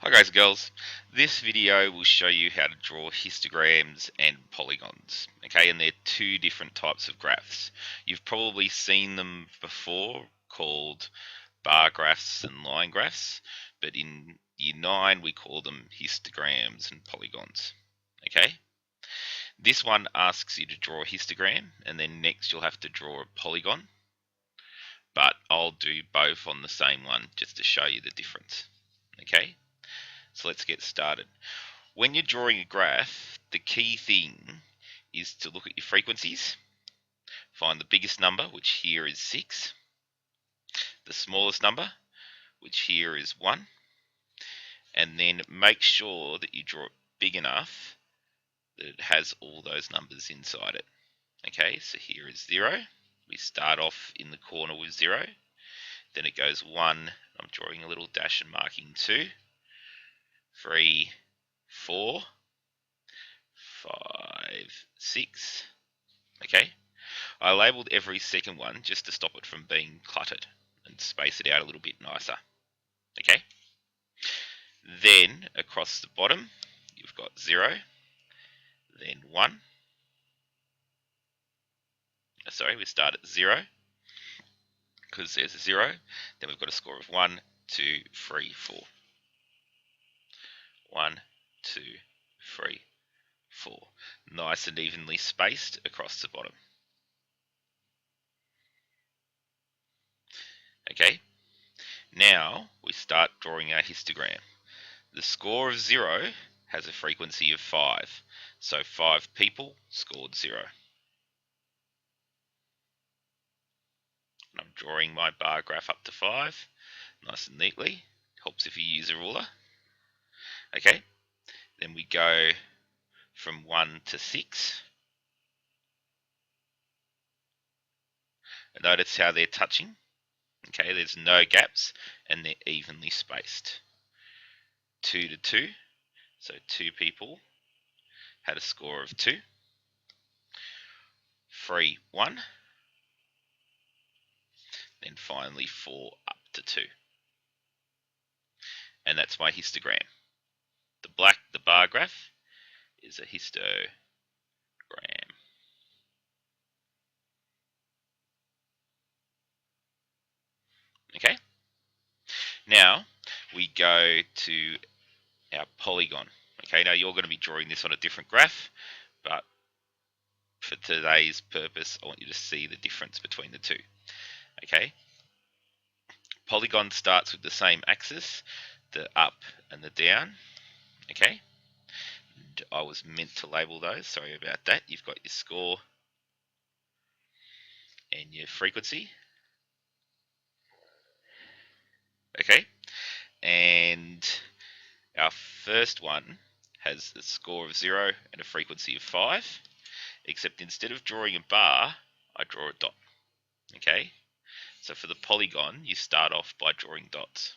Hi guys and girls, this video will show you how to draw histograms and polygons, okay, and they're two different types of graphs. You've probably seen them before called bar graphs and line graphs, but in year 9 we call them histograms and polygons, okay. This one asks you to draw a histogram and then next you'll have to draw a polygon, but I'll do both on the same one just to show you the difference, okay. So let's get started. When you're drawing a graph, the key thing is to look at your frequencies, find the biggest number, which here is 6, the smallest number, which here is 1, and then make sure that you draw it big enough that it has all those numbers inside it. Okay, so here is 0. We start off in the corner with 0, then it goes 1, I'm drawing a little dash and marking 2, 3, 4, 5, 6. Okay, I labelled every second one just to stop it from being cluttered and space it out a little bit nicer. Okay, then across the bottom you've got 0, then 1. Sorry, we start at 0 because there's a 0, then we've got a score of 1, 2, 3, 4. 1, 2, 3, 4. Nice and evenly spaced across the bottom. Okay, now we start drawing our histogram. The score of 0 has a frequency of 5, so 5 people scored 0. And I'm drawing my bar graph up to 5, nice and neatly. Helps if you use a ruler. Okay, then we go from 1 to 6. Notice how they're touching. Okay, there's no gaps and they're evenly spaced. 2 to 2, so 2 people had a score of 2. 3, 1. Then finally 4 up to 2. And that's my histogram. The bar graph, is a histogram. Okay, now we go to our polygon. Okay, now you're going to be drawing this on a different graph, but for today's purpose, I want you to see the difference between the two. Okay, polygon starts with the same axis, the up and the down. Okay, and I was meant to label those, sorry about that. You've got your score and your frequency. Okay, and our first one has a score of 0 and a frequency of 5, except instead of drawing a bar, I draw a dot. Okay, so for the polygon, you start off by drawing dots.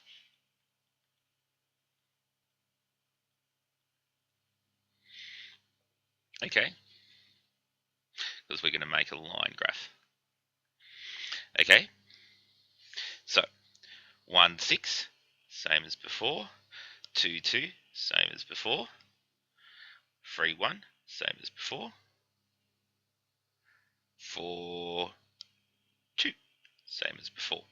Okay, because we're going to make a line graph. Okay, so 1, 6, same as before. 2, 2, same as before. 3, 1, same as before. 4, 2, same as before.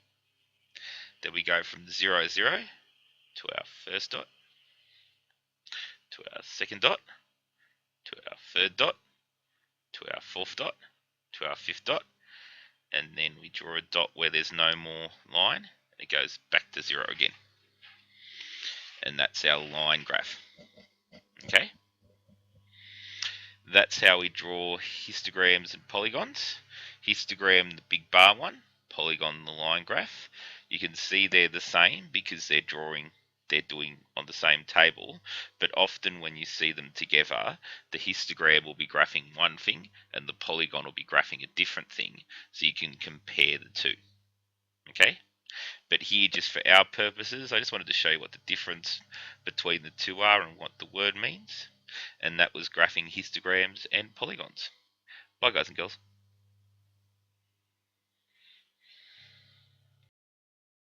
Then we go from 0, 0 to our first dot, to our second dot, to our third dot, to our fourth dot, to our fifth dot, and then we draw a dot where there's no more line, and it goes back to 0 again. And that's our line graph. Okay? That's how we draw histograms and polygons. Histogram, the big bar one, polygon, the line graph. You can see they're the same because they're doing on the same table, but often when you see them together, the histogram will be graphing one thing and the polygon will be graphing a different thing, so you can compare the two. Okay? But here, just for our purposes, I just wanted to show you what the difference between the two are and what the word means. And that was graphing histograms and polygons. Bye guys and girls.